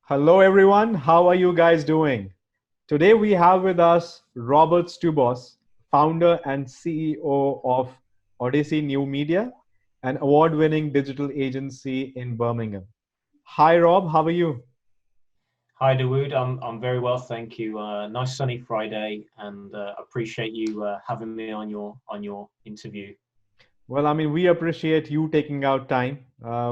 Hello, everyone. How are you guys doing? Today, we have with us Robert Stoubos, founder and CEO of Odessey Media, an award winning digital agency in Birmingham. Hi, Rob. How are you? Hi, Dawood. I'm very well, thank you. Nice sunny Friday, and appreciate you having me on your interview. Well, we appreciate you taking out time.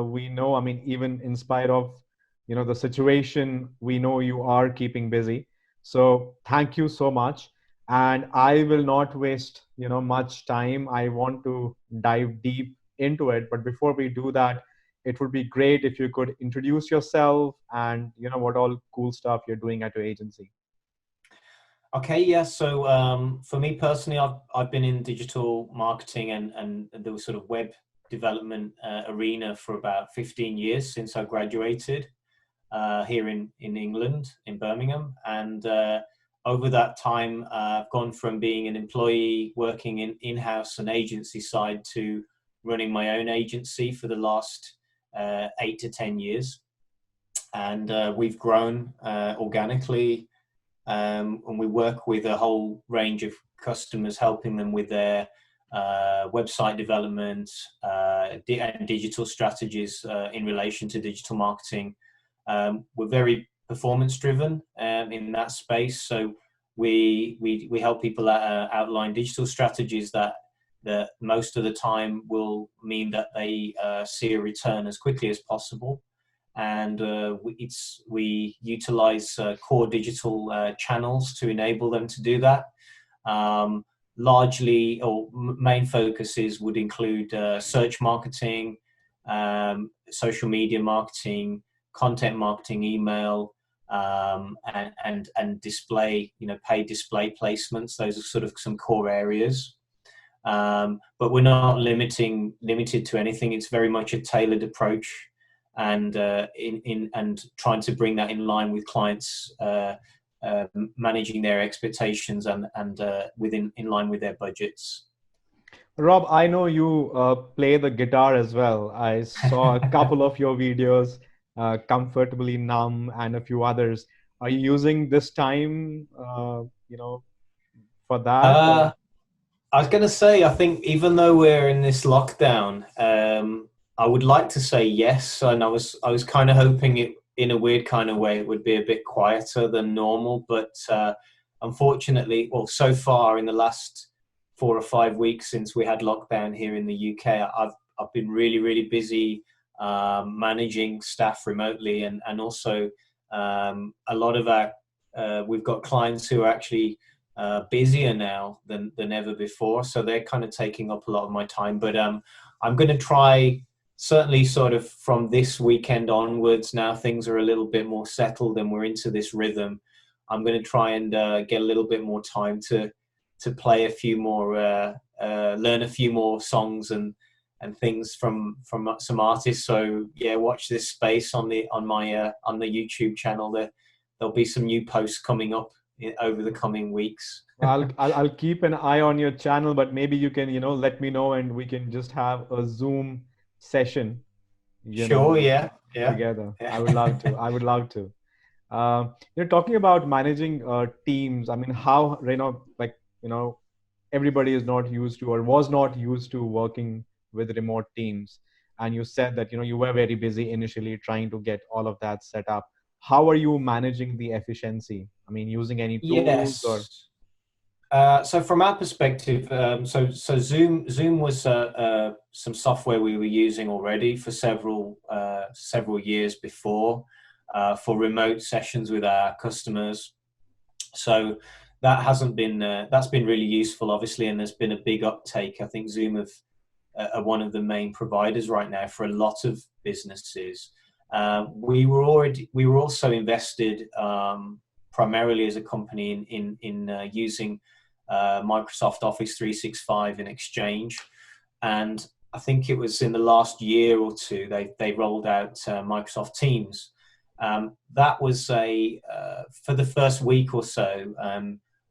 We know, even in spite of, the situation, we know you are keeping busy. So thank you so much. And I will not waste, much time. I want to dive deep into it. But before we do that, it would be great if you could introduce yourself and, what all cool stuff you're doing at your agency. Okay, yeah. So for me personally, I've been in digital marketing and the sort of web development arena for about 15 years since I graduated here in England, in Birmingham, and over that time, I've gone from being an employee working in-house and agency side to running my own agency for the last 8 to 10 years. And we've grown organically, and we work with a whole range of customers, helping them with their website development and digital strategies in relation to digital marketing. We're very performance driven in that space, so we help people outline digital strategies that most of the time will mean that they see a return as quickly as possible. And we utilize core digital channels to enable them to do that. Largely, or main focuses would include search marketing, social media marketing, content marketing, email, and display, paid display placements. Those are sort of some core areas. But we're not limited to anything. It's very much a tailored approach, and and trying to bring that in line with clients, managing their expectations and in line with their budgets. Rob, I know you play the guitar as well. I saw a couple of your videos, Comfortably Numb and a few others. Are you using this time, for that? Or? I was going to say, I think even though we're in this lockdown, I would like to say yes, and I was kind of hoping it, in a weird kind of way, it would be a bit quieter than normal. But unfortunately, well, so far in the last 4 or 5 weeks since we had lockdown here in the UK, I've been really busy managing staff remotely, and also a lot of our we've got clients who are actually busier now than ever before, so they're kind of taking up a lot of my time. But I'm going to try, certainly sort of from this weekend onwards, now things are a little bit more settled and we're into this rhythm. I'm going to try and get a little bit more time to play a few more, learn a few more songs and things from some artists. So yeah, watch this space on the YouTube channel. There'll be some new posts coming up over the coming weeks. I'll keep an eye on your channel, but maybe you can, let me know and we can just have a Zoom session, Sure, yeah. together. I would love to. I would love to. You're talking about managing teams. How, everybody is not used to or was not used to working with remote teams. And you said that, you were very busy initially trying to get all of that set up. How are you managing the efficiency? Using any tools or? Yes. So from our perspective, so Zoom was some software we were using already for several years before for remote sessions with our customers. So that hasn't been that's been really useful, obviously, and there's been a big uptake. I think Zoom are one of the main providers right now for a lot of businesses. We were also invested primarily as a company in using Microsoft Office 365 in Exchange, and I think it was in the last year or two they rolled out Microsoft Teams. That was for the first week or so,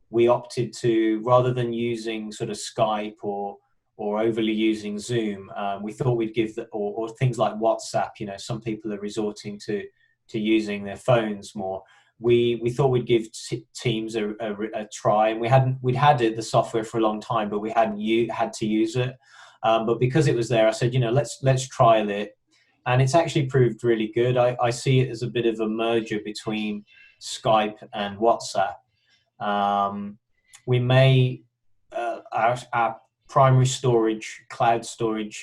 we opted to, rather than using sort of Skype or overly using Zoom, we thought we'd give or things like WhatsApp. Some people are resorting to to using their phones more. We thought we'd give Teams a try, and we'd had the software for a long time, but we hadn't had to use it. But because it was there, I said, let's trial it, and it's actually proved really good. I see it as a bit of a merger between Skype and WhatsApp. We may our primary storage, cloud storage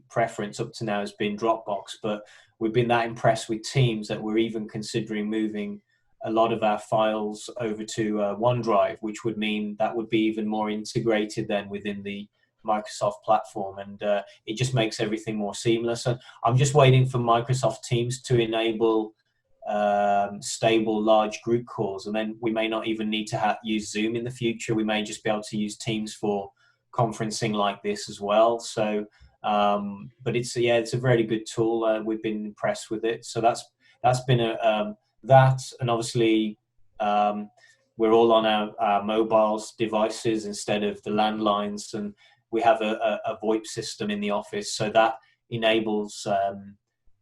preference up to now has been Dropbox, but we've been that impressed with Teams that we're even considering moving a lot of our files over to OneDrive, which would mean that would be even more integrated then within the Microsoft platform, and it just makes everything more seamless. And I'm just waiting for Microsoft Teams to enable stable large group calls, and then we may not even need to use Zoom in the future. We may just be able to use Teams for conferencing like this as well. So but it's a very good tool. We've been impressed with it. So that's been that, and obviously we're all on our mobiles devices instead of the landlines, and we have a VoIP system in the office, so that enables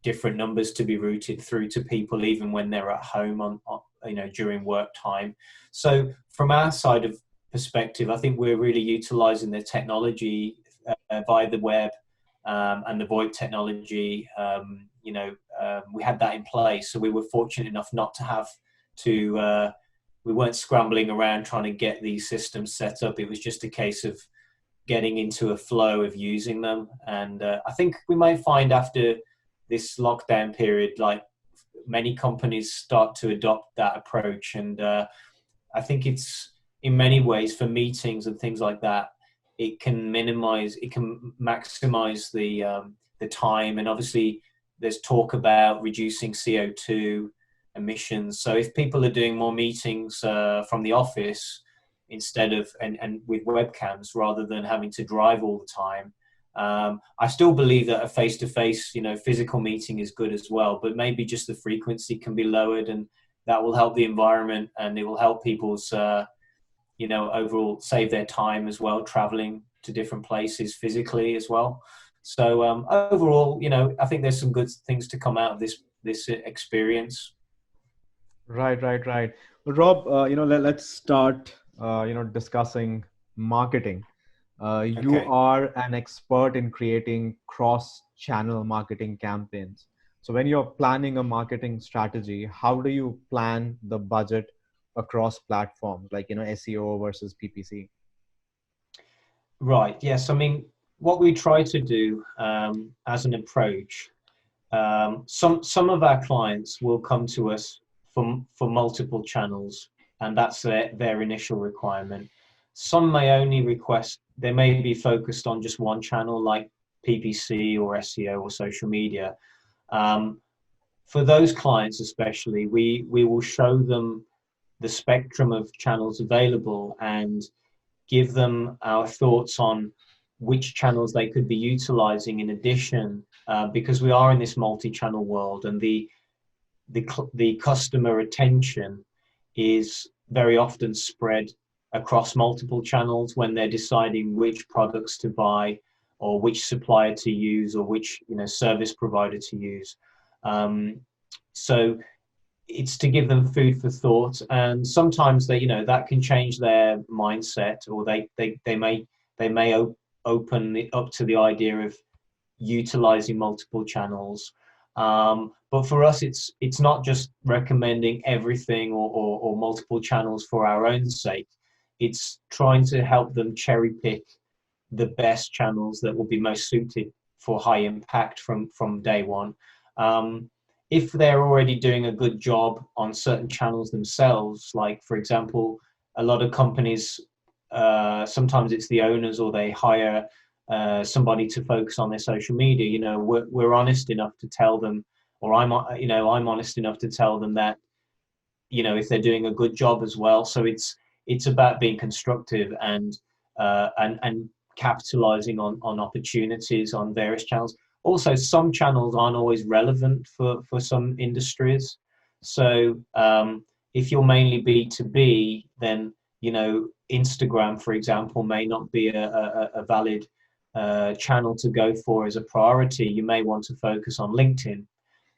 different numbers to be routed through to people even when they're at home on during work time. So from our side of perspective, I think we're really utilizing the technology via the web and the VoIP technology. We had that in place, so we were fortunate enough not to have to we weren't scrambling around trying to get these systems set up. It was just a case of getting into a flow of using them. And I think we might find after this lockdown period, like many companies start to adopt that approach. And I think it's, in many ways, for meetings and things like that, it can maximize the time. And obviously there's talk about reducing CO2 emissions. So if people are doing more meetings from the office instead of, and with webcams rather than having to drive all the time, I still believe that a face-to-face, physical meeting is good as well, but maybe just the frequency can be lowered, and that will help the environment, and it will help people's, overall save their time as well, traveling to different places physically as well. So overall, I think there's some good things to come out of this experience. Right. Well, Rob, let's start, discussing marketing. You are an expert in creating cross-channel marketing campaigns. So when you're planning a marketing strategy, how do you plan the budget across platforms like, SEO versus PPC? Right. Yes. I mean, what we try to do as an approach, some of our clients will come to us for multiple channels, and that's their initial requirement. Some may only request, they may be focused on just one channel like PPC or SEO or social media. For those clients especially, we will show them the spectrum of channels available and give them our thoughts on which channels they could be utilizing in addition, because we are in this multi-channel world, and the customer attention is very often spread across multiple channels when they're deciding which products to buy or which supplier to use or which service provider to use. So it's to give them food for thought, and sometimes that can change their mindset, or they may open it up to the idea of utilizing multiple channels. But for us, it's not just recommending everything or multiple channels for our own sake. It's trying to help them cherry pick the best channels that will be most suited for high impact from day one. If they're already doing a good job on certain channels themselves, like for example, a lot of companies, sometimes it's the owners or they hire somebody to focus on their social media. We're honest enough to tell them, or I'm honest enough to tell them that, if they're doing a good job as well. So it's about being constructive and capitalizing on opportunities on various channels. Also, some channels aren't always relevant for some industries. So if you're mainly B2B, then Instagram, for example, may not be a valid channel to go for as a priority. You may want to focus on LinkedIn.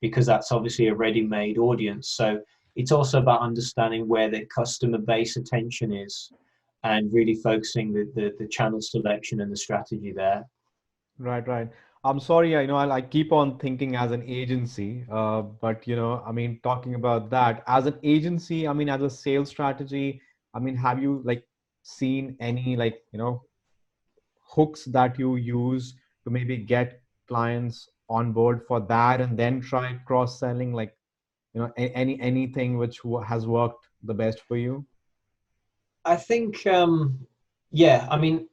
because that's obviously a ready-made audience. So it's also about understanding where their customer base attention is and really focusing the channel selection and the strategy there. Right, right. I'm sorry, I know I keep on thinking as an agency, but I mean, talking about that as an agency, I mean, as a sales strategy, I mean, have you like seen any like, hooks that you use to maybe get clients on board for that and then try cross-selling, like, anything which has worked the best for you? I think, yeah, I mean,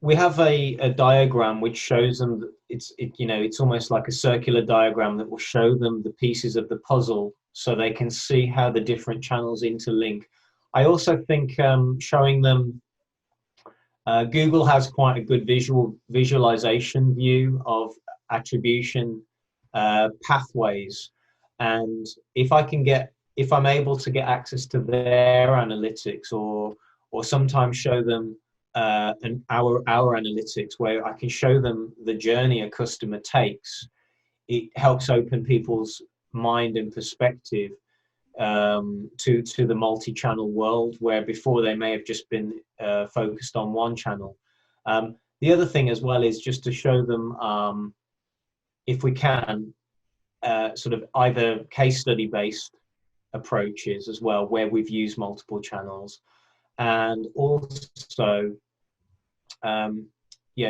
we have a diagram which shows them that it's almost like a circular diagram that will show them the pieces of the puzzle so they can see how the different channels interlink. I also think showing them Google has quite a good visualization view of attribution pathways, and if I'm able to get access to their analytics, or sometimes show them our analytics where I can show them the journey a customer takes, it helps open people's mind and perspective to the multi-channel world, where before they may have just been focused on one channel. The other thing as well is just to show them, if we can, sort of either case study based approaches as well, where we've used multiple channels, and also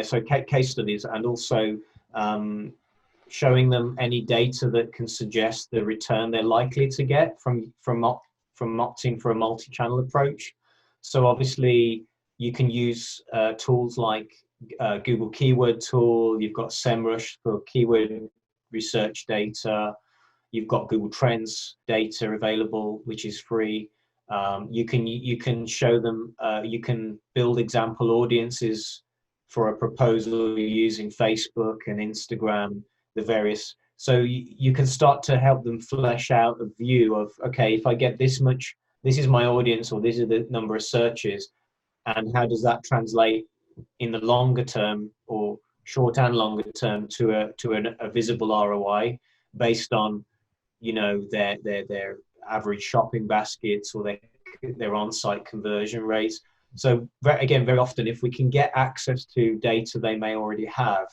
so case studies, and also showing them any data that can suggest the return they're likely to get from opting for a multi-channel approach. So obviously you can use tools like Google Keyword Tool. You've got SEMrush for keyword research data. You've got Google Trends data available, which is free. You can show them. You can build example audiences for a proposal using Facebook and Instagram. The various, so you can start to help them flesh out a view of, okay, if I get this much, this is my audience, or this is the number of searches, and how does that translate in the longer term, or short and longer term, to a visible ROI based on their average shopping baskets, or their on-site conversion rates. So again, very often, if we can get access to data they may already have,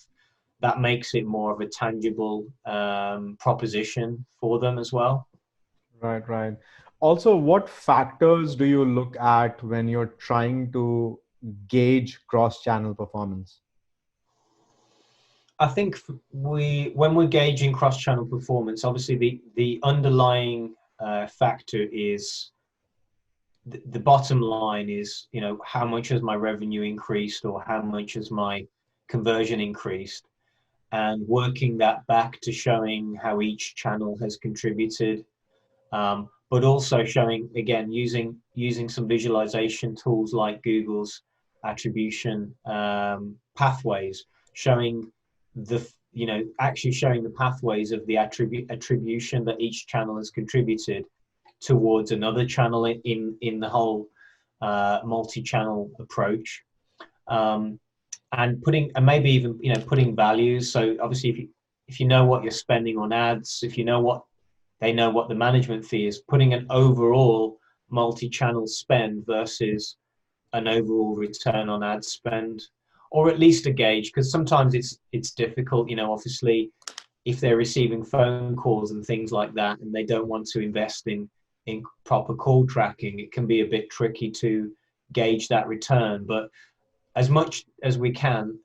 that makes it more of a tangible proposition for them as well. Right, right. Also, what factors do you look at when you're trying to gauge cross-channel performance? I think when we're gauging cross-channel performance, obviously the underlying factor is the bottom line is, how much has my revenue increased, or how much has my conversion increased, and working that back to showing how each channel has contributed, but also showing, again, using some visualization tools like Google's attribution pathways, showing actually showing the pathways of the attribution that each channel has contributed towards another channel in the whole multi-channel approach. And maybe even putting values. So obviously, if you know what you're spending on ads, if you know what the management fee is, putting an overall multi-channel spend versus an overall return on ad spend, or at least a gauge, because sometimes it's difficult. Obviously, if they're receiving phone calls and things like that, and they don't want to invest in proper call tracking, it can be a bit tricky to gauge that return. But as much as we can,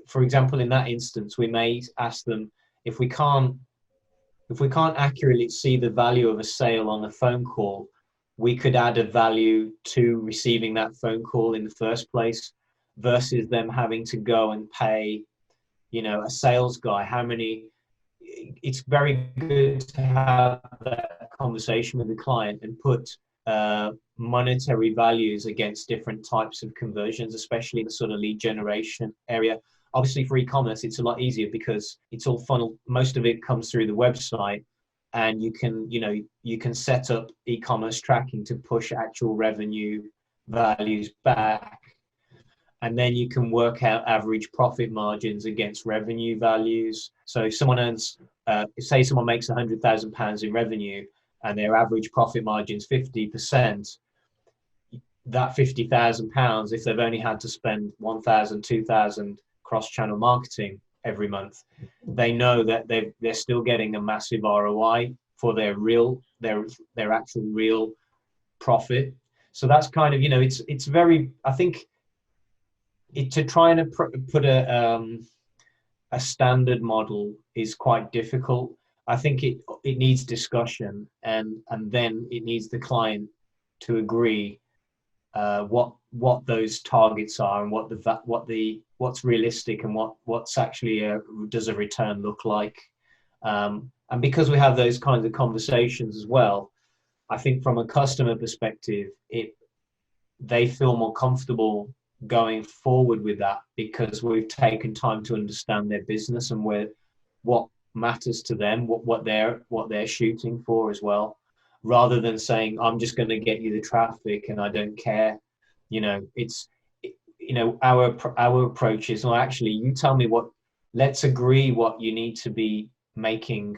for example, in that instance, we may ask them, if we can't accurately see the value of a sale on a phone call, we could add a value to receiving that phone call in the first place, versus them having to go and pay, a sales guy. It's very good to have that conversation with the client and put monetary values against different types of conversions, especially in the sort of lead generation area. Obviously, for e-commerce, it's a lot easier because it's all funneled. Most of it comes through the website, and you can set up e-commerce tracking to push actual revenue values back, and then you can work out average profit margins against revenue values. So if someone earns say someone makes £100,000 in revenue and their average profit margin is 50%, that £50,000, if they've only had to spend 1,000, 2,000 cross-channel marketing every month, they know that they're still getting a massive ROI for their actual real profit. So that's kind of, it's very, I think, to try and put a standard model is quite difficult. I think it needs discussion, and then it needs the client to agree what those targets are, and what's realistic, and what's actually does a return look like. And because we have those kinds of conversations as well, I think from a customer perspective, they feel more comfortable going forward with that, because we've taken time to understand their business and what matters to them, what they're shooting for as well, rather than saying, I'm just going to get you the traffic and I don't care. Our approach is, well, actually, you tell me let's agree what you need to be making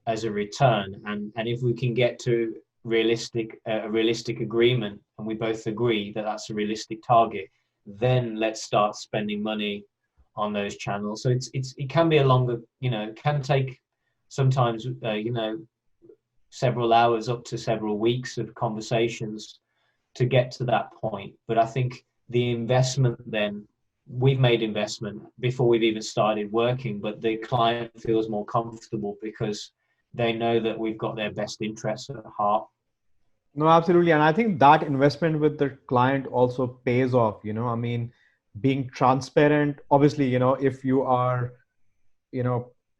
as a return, and if we can get to a realistic agreement, and we both agree that that's a realistic target, then let's start spending money on those channels. So it can be a longer, it can take sometimes several hours up to several weeks of conversations to get to that point. But I think the investment, then we've made investment before we've even started working, but the client feels more comfortable because they know that we've got their best interests at heart. No, absolutely. And I think that investment with the client also pays off, I mean, being transparent, obviously, if you are,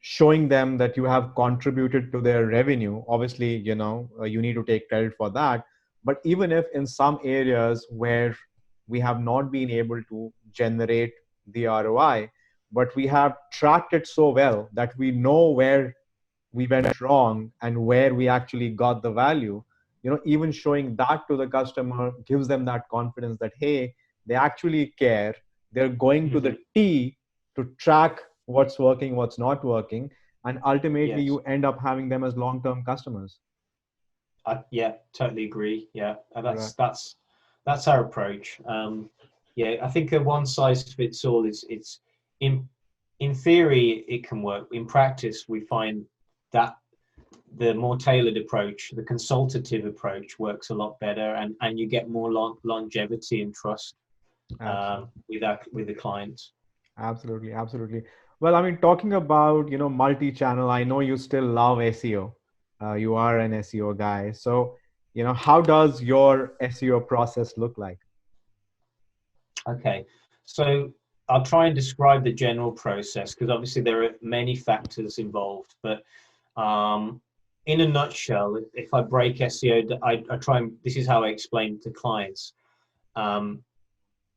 showing them that you have contributed to their revenue, obviously, you need to take credit for that. But even if in some areas where we have not been able to generate the ROI, but we have tracked it so well that we know where we went wrong and where we actually got the value, even showing that to the customer gives them that confidence that, hey, they actually care. They're going to the T to track what's working, what's not working. And ultimately, you end up having them as long-term customers. Yeah, totally agree. Yeah, that's our approach. I think a one size fits all is in theory it can work. In practice, we find that the more tailored approach, the consultative approach, works a lot better, and you get more longevity and trust with the clients. Absolutely. Well, I mean, talking about multi-channel, I know you still love SEO. You are an SEO guy, so how does your SEO process look like? Okay, so I'll try and describe the general process, because obviously there are many factors involved, but in a nutshell, if I break SEO, I try and, this is how I explain to clients. I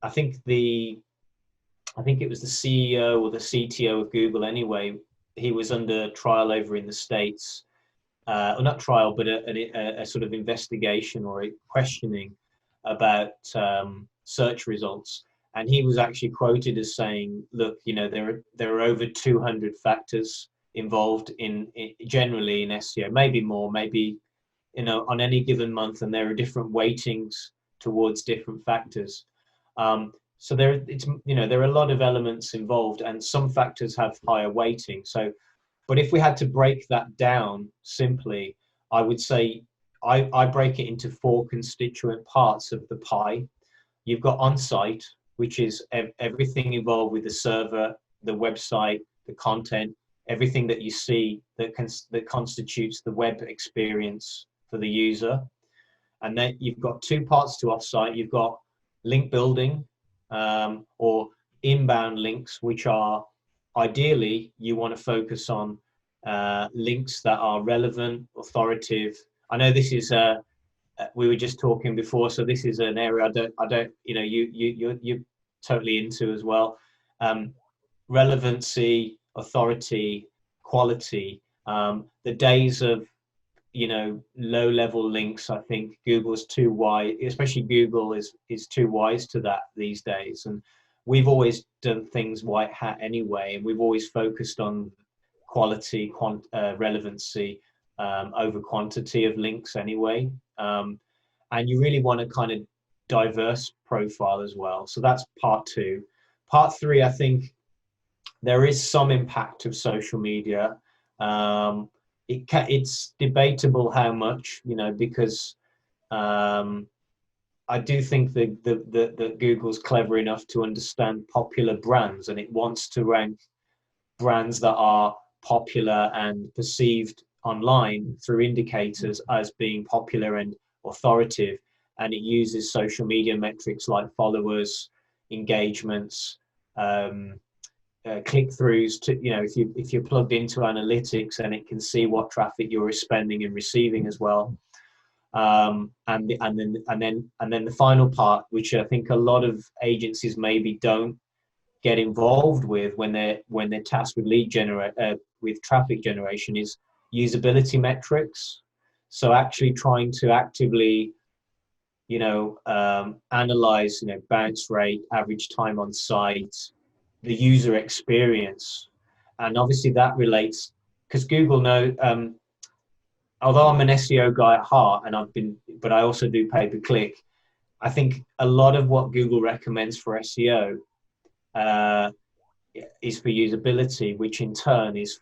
think it was the CEO or the CTO of Google anyway. He was under trial over in the States, or not trial, but a sort of investigation or a questioning about search results. And he was actually quoted as saying, look, there are over 200 factors involved in generally in SEO, maybe more, maybe on any given month, and there are different weightings towards different factors. So there are a lot of elements involved, and some factors have higher weighting. So, but if we had to break that down simply, I would say I break it into 4 constituent parts of the pie. You've got on-site, which is everything involved with the server, the website, the content, everything that you see that constitutes the web experience for the user. And then you've got 2 parts to off-site. You've got link building, or inbound links, which are ideally you want to focus on links that are relevant, authoritative. I know this is we were just talking before, so this is an area I don't you're totally into as well. Relevancy, authority, quality. The days of low-level links, I think Google's too wise, especially Google is too wise to that these days. And we've always done things white hat anyway, and we've always focused on quality, relevancy over quantity of links anyway. And you really want a kind of diverse profile as well. So that's part two. Part three, I think there is some impact of social media. It's debatable how much, because I do think that Google's clever enough to understand popular brands, and it wants to rank brands that are popular and perceived online through indicators as being popular and authoritative. And it uses social media metrics like followers, engagements, click-throughs to, if you're plugged into analytics, and it can see what traffic you're spending and receiving as well. And then the final part, which I think a lot of agencies maybe don't get involved with when they're tasked with with traffic generation, is usability metrics. So actually trying to actively, analyze, bounce rate, average time on site, the user experience. And obviously that relates, because Google although I'm an SEO guy at heart, but I also do pay-per-click, I think a lot of what Google recommends for SEO is for usability, which in turn is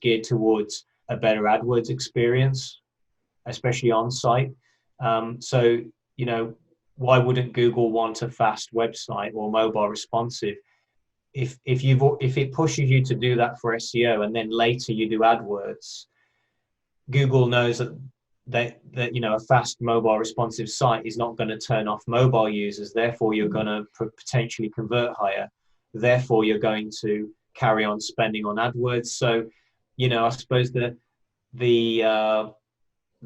geared towards a better AdWords experience, especially on site. So, why wouldn't Google want a fast website or mobile responsive? If it pushes you to do that for SEO, and then later you do AdWords, Google knows that a fast mobile responsive site is not going to turn off mobile users. Therefore, you're going to potentially convert higher. Therefore, you're going to carry on spending on AdWords. So, I suppose the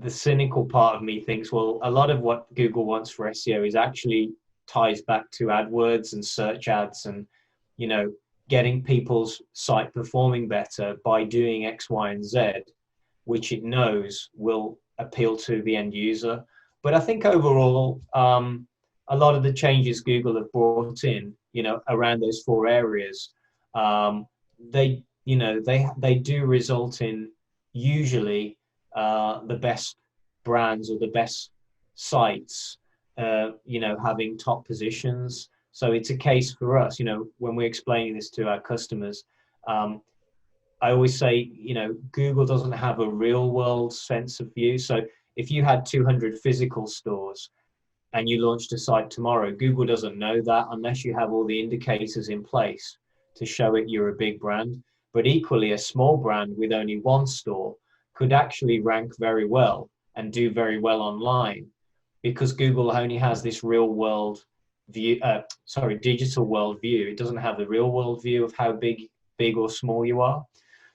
cynical part of me thinks, well, a lot of what Google wants for SEO is actually ties back to AdWords and search ads, and getting people's site performing better by doing X, Y, and Z, which it knows will appeal to the end user. But I think overall, a lot of the changes Google have brought in, around those four areas, they do result in usually the best brands or the best sites, having top positions. So it's a case for us, when we're explaining this to our customers. I always say, Google doesn't have a real world sense of view. So if you had 200 physical stores and you launched a site tomorrow, Google doesn't know that unless you have all the indicators in place to show it you're a big brand. But equally, a small brand with only one store could actually rank very well and do very well online, because Google only has this real world view, digital world view. It doesn't have the real world view of how big or small you are.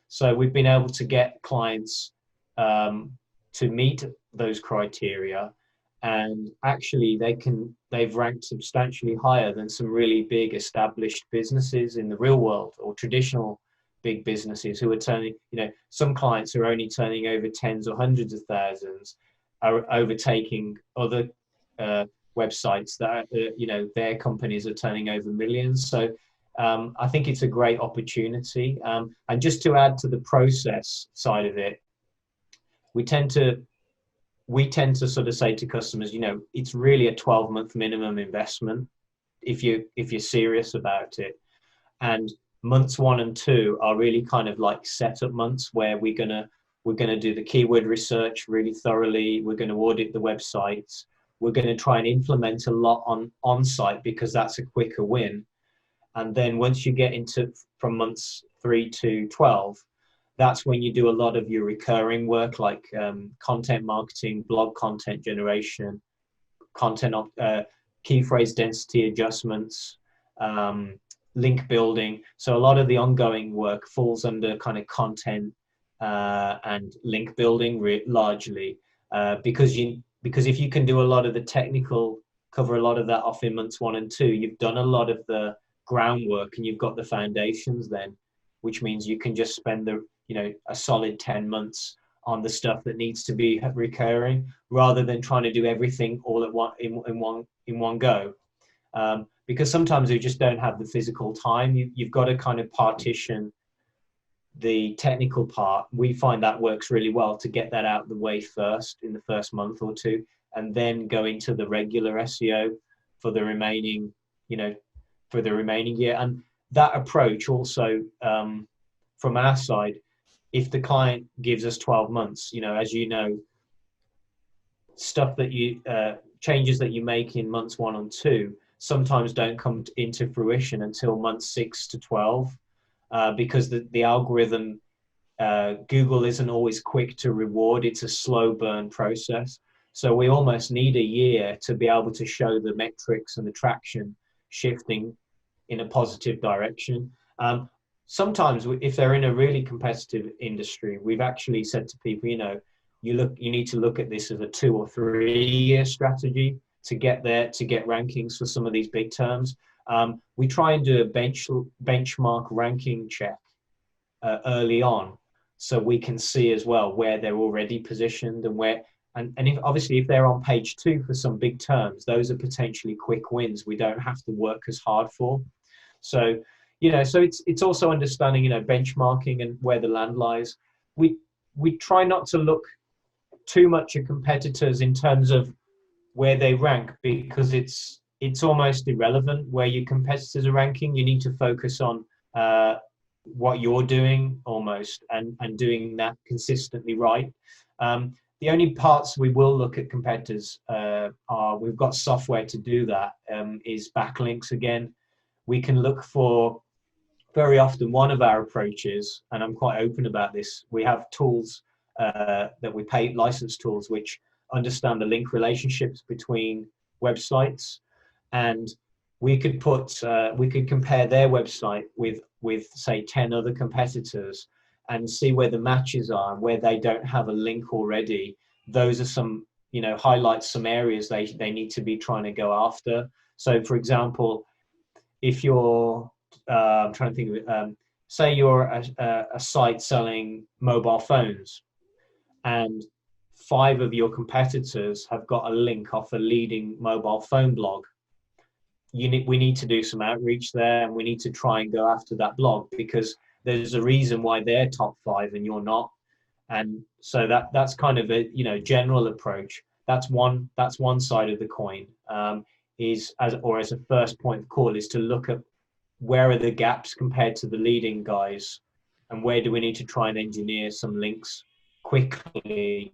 So we've been able to get clients to meet those criteria, and actually they've ranked substantially higher than some really big established businesses in the real world, or traditional big businesses who are turning, some clients are only turning over tens or hundreds of thousands, are overtaking other websites that, their companies are turning over millions. So I think it's a great opportunity. And just to add to the process side of it, we tend to sort of say to customers, it's really a 12-month minimum investment if you're serious about it. And months 1 and 2 are really kind of like setup months, where we're gonna do the keyword research really thoroughly. We're going to audit the websites. We're going to try and implement a lot on site, because that's a quicker win. And then once you get into from months 3 to 12, that's when you do a lot of your recurring work, like content marketing, blog content generation, key phrase density adjustments, link building. So a lot of the ongoing work falls under kind of content and link building largely, because if you can do a lot of the technical, cover a lot of that off in months 1 and 2, you've done a lot of the groundwork and you've got the foundations then, which means you can just spend a solid 10 months on the stuff that needs to be recurring, rather than trying to do everything all at one go. Because sometimes you just don't have the physical time. You've got to kind of partition the technical part, we find that works really well to get that out the way first in the first month or two, and then go into the regular SEO for the remaining, for the remaining year. And that approach also, from our side, if the client gives us 12 months, as you know, stuff that changes that you make in months 1 and 2 sometimes don't come into fruition until months 6 to 12, because the algorithm, Google isn't always quick to reward. It's a slow burn process. So we almost need a year to be able to show the metrics and the traction shifting in a positive direction. Sometimes if they're in a really competitive industry, we've actually said to people, you need to look at this as a 2 or 3 year strategy to get there, to get rankings for some of these big terms. We try and do a benchmark ranking check early on, so we can see as well where they're already positioned and where, and if they're on page 2 for some big terms, those are potentially quick wins we don't have to work as hard for. So, so it's also understanding, benchmarking and where the land lies. We try not to look too much at competitors in terms of where they rank, because it's almost irrelevant where your competitors are ranking. You need to focus on what you're doing almost, and doing that consistently right. The only parts we will look at competitors are, we've got software to do that, is backlinks again. We can look for, very often one of our approaches, and I'm quite open about this, we have tools that we pay, license tools, which understand the link relationships between websites, and we could compare their website with say 10 other competitors and see where the matches are, and where they don't have a link already. Those are some, highlight some areas they need to be trying to go after. So for example, if you're I'm trying to think of it, say you're a site selling mobile phones, and 5 of your competitors have got a link off a leading mobile phone blog. We need to do some outreach there, and we need to try and go after that blog, because there's a reason why they're top 5 and you're not. And so that's kind of a general approach. That's one side of the coin, as a first point of call, is to look at where are the gaps compared to the leading guys, and where do we need to try and engineer some links quickly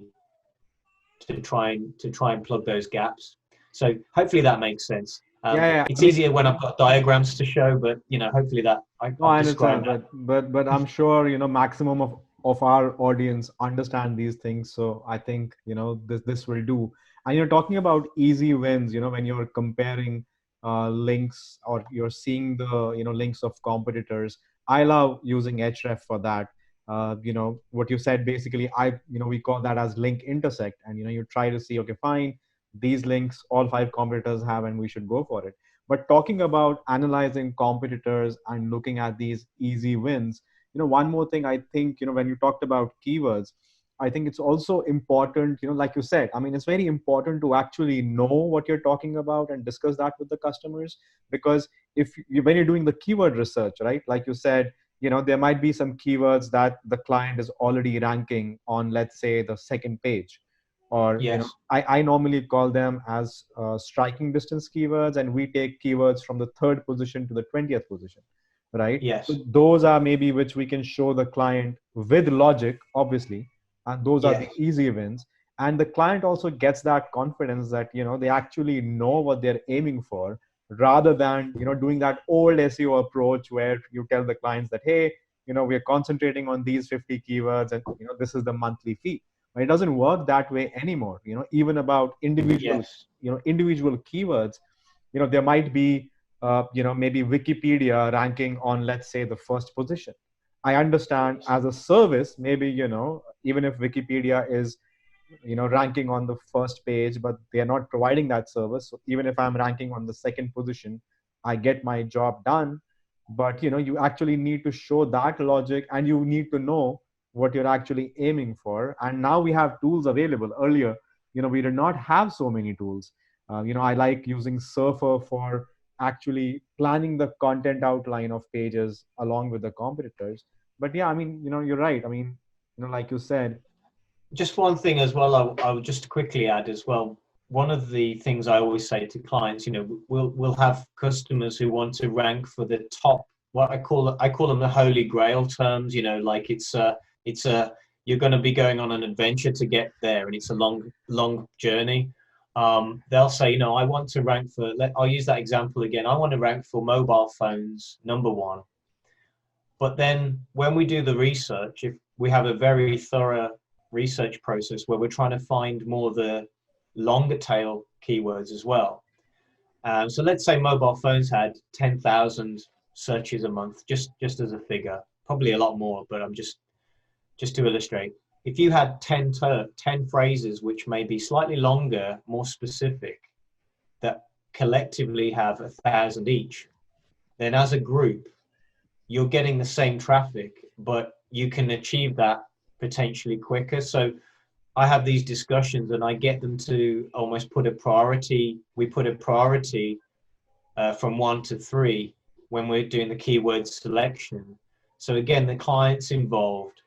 to try and plug those gaps. So hopefully that makes sense. It's easier when I've got diagrams to show, but hopefully that I understand that. But I'm sure maximum of our audience understand these things. So I think this will do. And you're talking about easy wins. When you're comparing links, or you're seeing the links of competitors. I love using Href for that. What you said, basically, we call that as link intersect, and you try to see, okay, fine, these links all 5 competitors have, and we should go for it. But talking about analyzing competitors and looking at these easy wins, one more thing I think, when you talked about keywords, I think it's also important, like you said, I mean, it's very important to actually know what you're talking about and discuss that with the customers. Because when you're doing the keyword research, right, like you said, there might be some keywords that the client is already ranking on, let's say, the second page. Or, yes. I normally call them as striking distance keywords, and we take keywords from the 3rd position to the 20th position, right? Yes. So those are maybe which we can show the client with logic, obviously, and those are the easy wins. And the client also gets that confidence that, they actually know what they're aiming for, rather than, doing that old SEO approach where you tell the clients that, hey, we're concentrating on these 50 keywords, and, this is the monthly fee. But it doesn't work that way anymore. Even about individual, individual keywords, there might be, maybe Wikipedia ranking on, let's say, the 1st position. I understand as a service, maybe, even if Wikipedia is, ranking on the 1st page, but they are not providing that service. So even if I'm ranking on the 2nd position, I get my job done. But, you actually need to show that logic, and you need to know what you're actually aiming for. And now we have tools available. Earlier, we did not have so many tools. I like using Surfer for actually planning the content outline of pages along with the competitors. but yeah, I mean, you're right. I mean, like you said. Just one thing as well, I would just quickly add as well. One of the things I always say to clients, we'll have customers who want to rank for the top, what I call them the holy grail terms. Like it's a you're going to be going on an adventure to get there, and it's a long journey. They'll say, I want to rank for. I'll use that example again. I want to rank for mobile phones #1. But then when we do the research, if we have a very thorough research process where we're trying to find more of the longer tail keywords as well. So let's say mobile phones had 10,000 searches a month, just as a figure, probably a lot more, but I'm just to illustrate. If you had 10 phrases which may be slightly longer, more specific, that collectively have 1,000 each, then as a group, you're getting the same traffic, but you can achieve that potentially quicker. So I have these discussions and I get them to almost put a priority. We put a priority from 1 to 3 when we're doing the keyword selection. So again, the client's involved,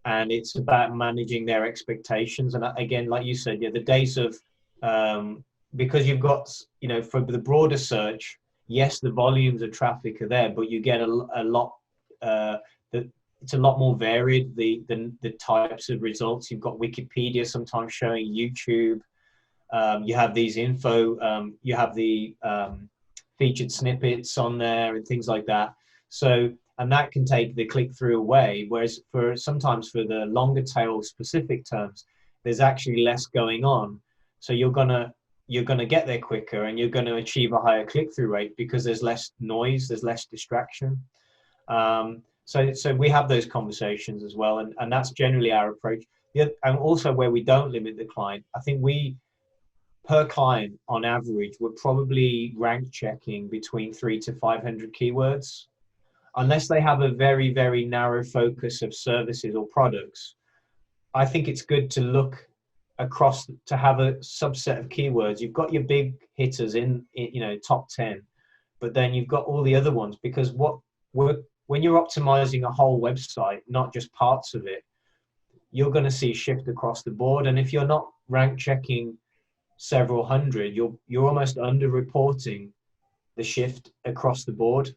and it's about managing their expectations. And again, like you said, the days of, because you've got, for the broader search, yes, the volumes of traffic are there, but you get a lot, it's a lot more varied, the types of results. You've got Wikipedia sometimes showing YouTube. You have these info, you have the featured snippets on there and things like that. So, and that can take the click-through away. Whereas sometimes for the longer tail specific terms, there's actually less going on. So you're gonna get there quicker, and you're gonna achieve a higher click-through rate because there's less noise, there's less distraction. So we have those conversations as well, and that's generally our approach. And also where we don't limit the client, I think per client on average, we're probably rank checking between 300 to 500 keywords. Unless they have a very, very narrow focus of services or products, I think it's good to look across, to have a subset of keywords. You've got your big hitters in top 10, but then you've got all the other ones, because when you're optimizing a whole website, not just parts of it, you're going to see shift across the board. And if you're not rank checking several hundred, you're almost underreporting the shift across the board.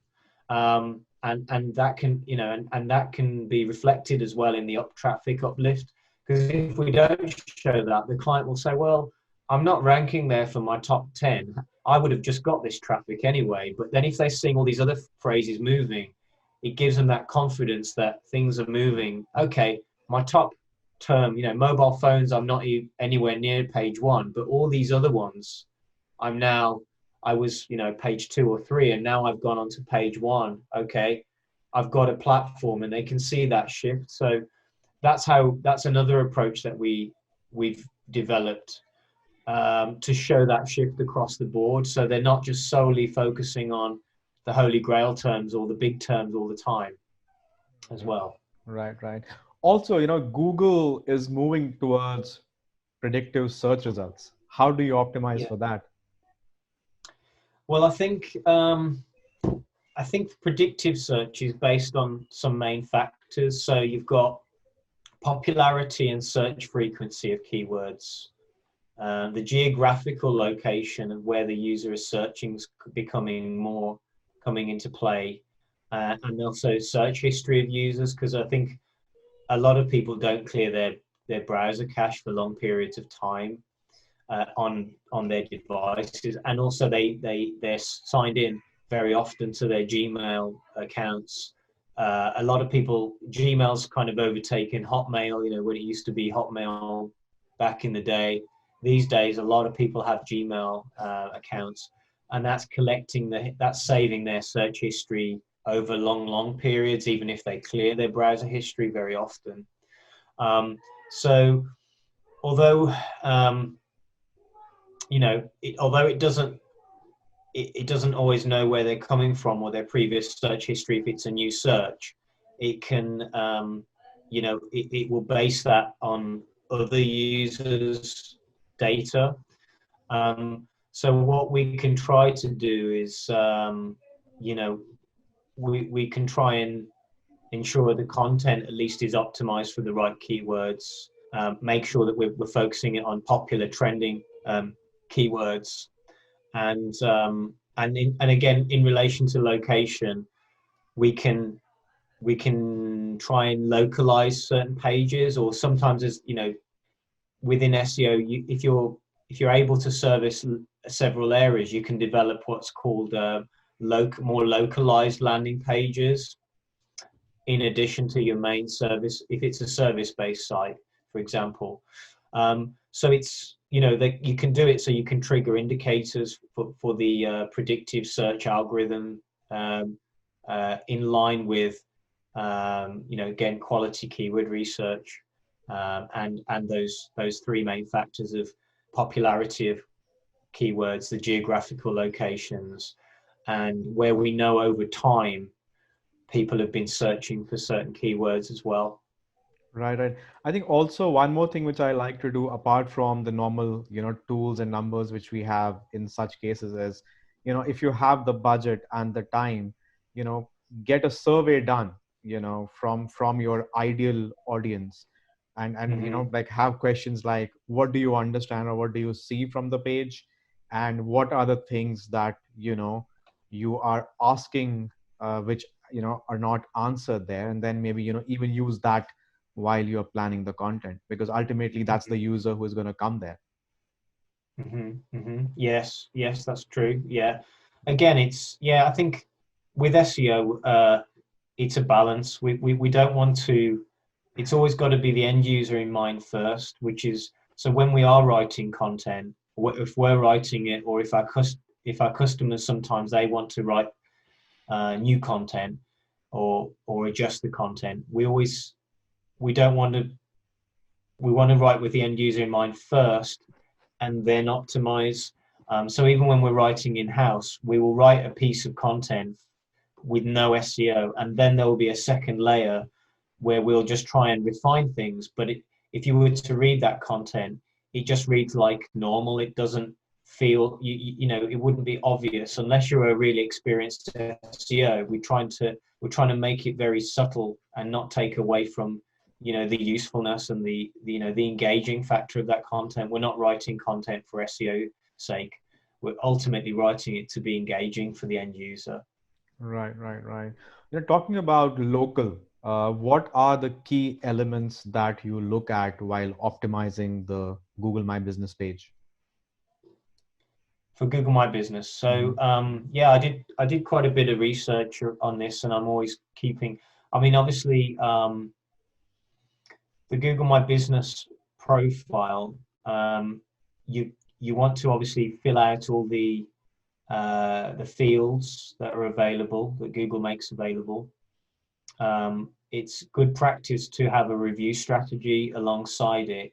And that can, and that can be reflected as well in the traffic uplift. Because if we don't show that, the client will say, well, I'm not ranking there for my top 10. I would have just got this traffic anyway. But then if they're seeing all these other phrases moving, it gives them that confidence that things are moving. Okay, my top term, mobile phones, I'm not anywhere near page 1, but all these other ones, I was, page 2 or 3, and now I've gone on to page 1. Okay, I've got a platform, and they can see that shift. So that's another approach that we've developed to show that shift across the board. So they're not just solely focusing on the holy grail terms or the big terms all the time as well. Right. Also, Google is moving towards predictive search results. How do you optimize for that? Well, I think predictive search is based on some main factors. So you've got popularity and search frequency of keywords, the geographical location of where the user is searching is coming into play, and also search history of users, because I think a lot of people don't clear their browser cache for long periods of time on their devices, and also they're signed in very often to their Gmail accounts. A lot of people, Gmail's kind of overtaken Hotmail, when it used to be Hotmail back in the day. These days, a lot of people have Gmail accounts, and that's that's saving their search history over long periods, even if they clear their browser history very often. So although, although it doesn't always know where they're coming from or their previous search history, if it's a new search, it can, it will base that on other users' data. So what we can try to do is, we can try and ensure the content at least is optimized for the right keywords, make sure that we're focusing it on popular trending keywords, and again, in relation to location, we can try and localize certain pages, or sometimes, as you know, within SEO, if you're able to service several areas, you can develop what's called more localized landing pages in addition to your main service, if it's a service-based site, for example. So it's, you know, that you can do it so you can trigger indicators for the predictive search algorithm, in line with, you know, again, quality keyword research, and those three main factors of popularity of keywords, the geographical locations, and where we know over time people have been searching for certain keywords as well. Right, right. I think also one more thing which I like to do apart from the normal, tools and numbers which we have in such cases is, if you have the budget and the time, you know, get a survey done, from your ideal audience, and like have questions like, what do you understand or what do you see from the page, and what are the things that you are asking, which are not answered there, and then maybe even use that while you're planning the content, because ultimately that's the user who is going to come there. Yes, that's true. Yeah, again, I think with SEO, it's a balance. We don't want to, it's always got to be the end user in mind first, which is, so when we are writing content, if we're writing it, or if our customers, sometimes they want to write new content or adjust the content, we want to write with the end user in mind first, and then optimize. So even when we're writing in-house, we will write a piece of content with no SEO, and then there will be a second layer where we'll just try and refine things. But if you were to read that content, it just reads like normal. It doesn't feel, it wouldn't be obvious unless you're a really experienced SEO. We're trying to make it very subtle and not take away from the usefulness and the engaging factor of that content. We're not writing content for SEO sake. We're ultimately writing it to be engaging for the end user. Right. Talking about local, what are the key elements that you look at while optimizing the Google My Business page? For Google My Business. So I did quite a bit of research on this, and I'm always keeping, obviously, the Google My Business profile, you want to obviously fill out all the fields that are available, that Google makes available. It's good practice to have a review strategy alongside it.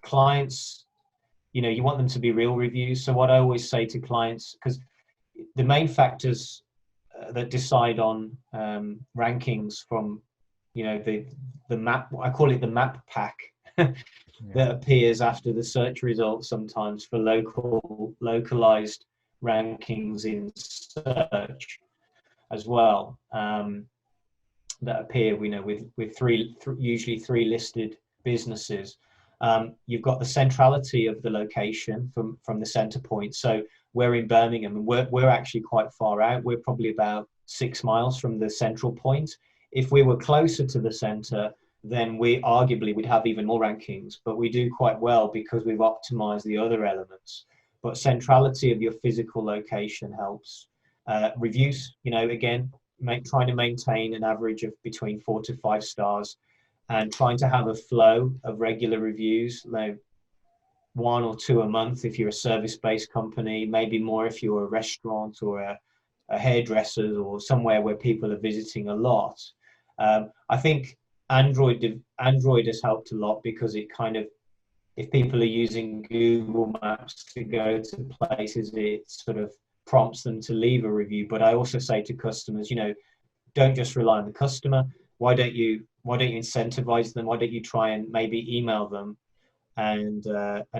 Clients, you want them to be real reviews. So what I always say to clients, because the main factors that decide on rankings from, the map, I call it the map pack, that appears after the search results sometimes for localized rankings in search as well, that appear, with usually three listed businesses. You've got the centrality of the location from the center point. So we're in Birmingham, and we're actually quite far out. We're probably about 6 miles from the central point. If we were closer to the center, then we'd have even more rankings, but we do quite well because we've optimized the other elements. But centrality of your physical location helps. Reviews, again, trying to maintain an average of between 4 to 5 stars, and trying to have a flow of regular reviews, like 1 or 2 a month if you're a service-based company, maybe more if you're a restaurant or a hairdresser or somewhere where people are visiting a lot. I think Android has helped a lot, because it kind of, if people are using Google Maps to go to places, it sort of prompts them to leave a review. But I also say to customers, don't just rely on the customer. Why don't you incentivize them? Why don't you try and maybe email them and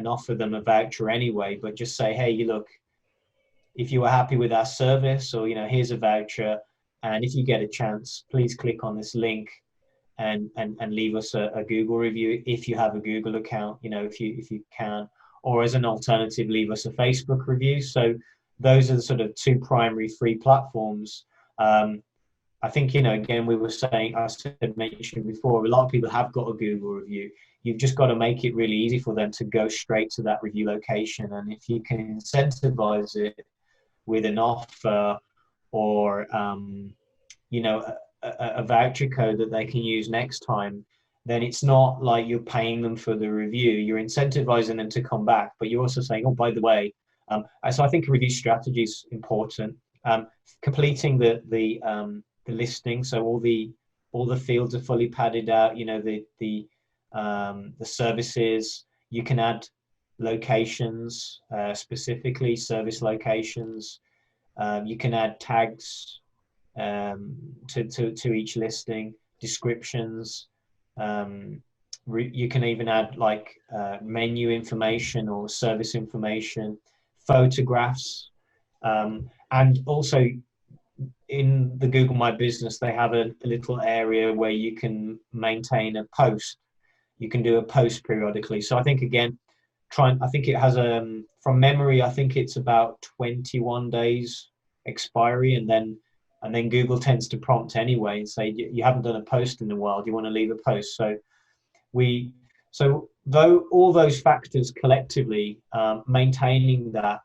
offer them a voucher anyway? But just say, hey, look, if you were happy with our service, or here's a voucher, And if you get a chance, please click on this link and leave us a Google review if you have a Google account, if you can, or as an alternative, leave us a Facebook review. So those are the sort of two primary free platforms. I think, again, mentioned before, a lot of people have got a Google review. You've just got to make it really easy for them to go straight to that review location. And if you can incentivize it with an offer or, a voucher code that they can use next time, then it's not like you're paying them for the review. You're incentivizing them to come back, but you're also saying, oh, by the way, so I think a review strategy is important. Completing the listing, so all the fields are fully padded out. The services, you can add locations, specifically service locations. You can add tags to each listing, descriptions. You can even add like menu information or service information, photographs, and also in the Google My Business, they have a little area where you can maintain a post. You can do a post periodically. So I think, again, I think it has from memory, I think it's about 21 days expiry, and then Google tends to prompt anyway and say, you haven't done a post in a while, do you want to leave a post? So though all those factors collectively, maintaining that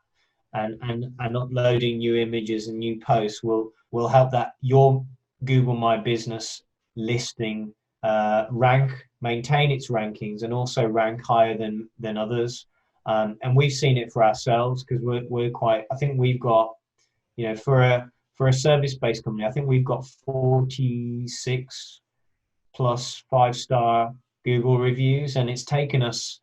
and uploading new images and new posts will help that your Google My Business listing maintain its rankings and also rank higher than others. And we've seen it for ourselves because I think we've got, for a service-based company, I think we've got 46 plus 5-star Google reviews, and it's taken us,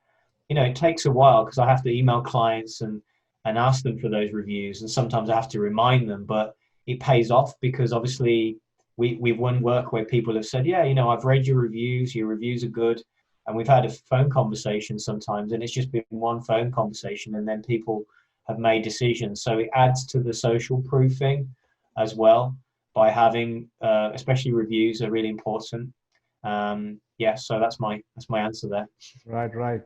it takes a while because I have to email clients and ask them for those reviews, and sometimes I have to remind them, but it pays off because obviously we've won work where people have said, yeah, I've read your reviews are good, and we've had a phone conversation sometimes, and it's just been one phone conversation, and then people have made decisions. So it adds to the social proofing as well by having, especially reviews are really important. So that's my answer there. Right.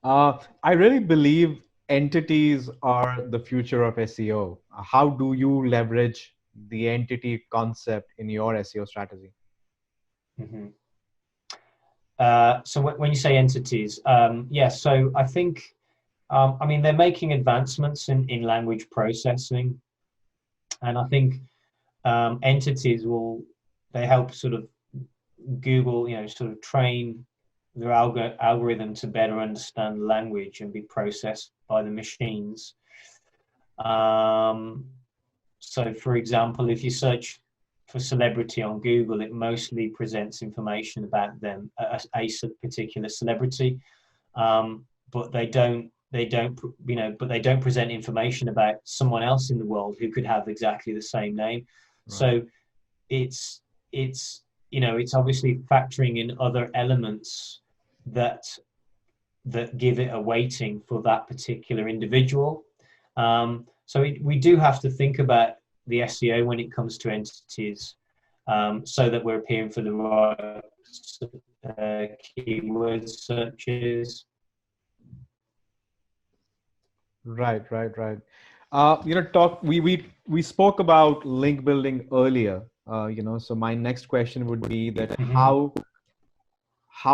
I really believe entities are the future of SEO. How do you leverage the entity concept in your SEO strategy? Mm-hmm. So when you say entities, so I think, they're making advancements in language processing, and I think entities they help sort of Google, sort of train their algorithm to better understand language and be processed by the machines. So for example, if you search for celebrity on Google, it mostly presents information about them, a particular celebrity, but they don't present information about someone else in the world who could have exactly the same name. Right. So it's obviously factoring in other elements that give it a weighting for that particular individual. So we do have to think about the SEO when it comes to entities, so that we're appearing for the right keyword searches. Right. We spoke about link building earlier. So my next question would be that how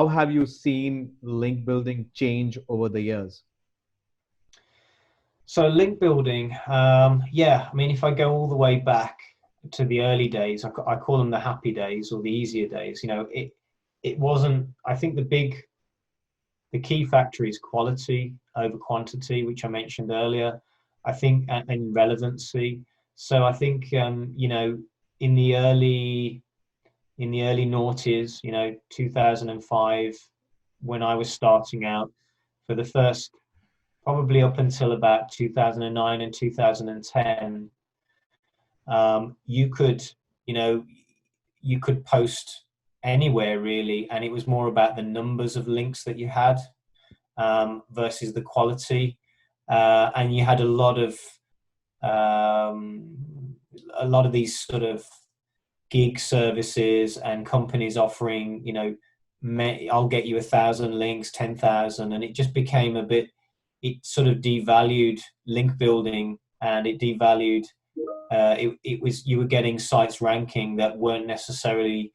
have you seen link building change over the years? So link building, if I go all the way back to the early days, I call them the happy days or the easier days. It wasn't. I think the key factor is quality over quantity, which I mentioned earlier. I think and relevancy. So I think in the early noughties, 2005, when I was starting out, for the first, probably up until about 2009 and 2010, you could post anywhere really, and it was more about the numbers of links that you had versus the quality, and you had a lot of these sort of gig services and companies offering, you know, I'll get you 1,000 links, 10,000, and it just became a bit. It sort of devalued link building, and it devalued. It was, you were getting sites ranking that weren't necessarily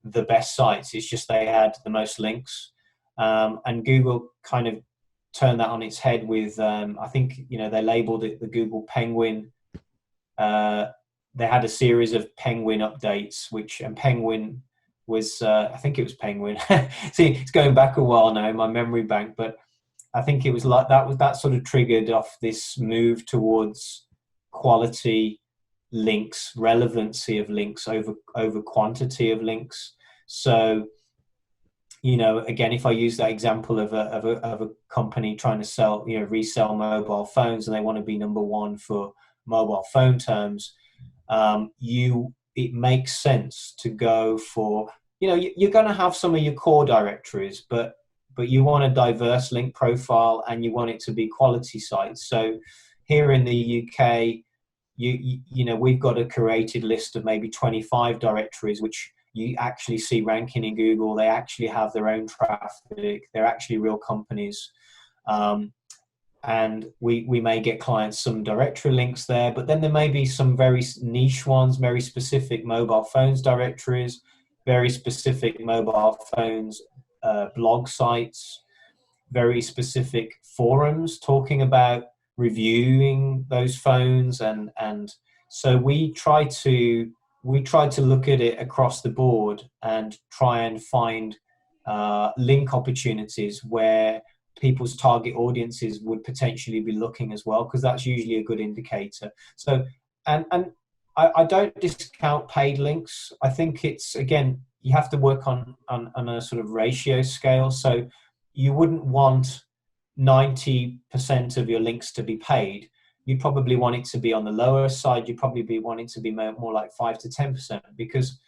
the best sites. It's just they had the most links, and Google kind of turned that on its head with, I think, you know, they labeled it the Google Penguin. They had a series of Penguin updates, and Penguin was, I think it was Penguin. See, it's going back a while now in my memory bank, but I think it was like that sort of triggered off this move towards quality links, relevancy of links over quantity of links. So, you know, again, if I use that example of a company trying to sell, you know, resell mobile phones, and they want to be number one for mobile phone terms, it makes sense to go for, you know, you're going to have some of your core directories, but you want a diverse link profile, and you want it to be quality sites. So here in the UK, you know, we've got a curated list of maybe 25 directories which you actually see ranking in Google. They actually have their own traffic. They're actually real companies. And we may get clients some directory links there, but then there may be some very niche ones, very specific mobile phones directories, very specific mobile phones blog sites, very specific forums talking about reviewing those phones, and so we try to look at it across the board and try and find link opportunities where people's target audiences would potentially be looking as well, because that's usually a good indicator. So, and I don't discount paid links. I think it's, again, you have to work on a sort of ratio scale. So you wouldn't want 90% of your links to be paid. You'd probably want it to be on the lower side. You'd probably be wanting to be more like 5 to 10%, because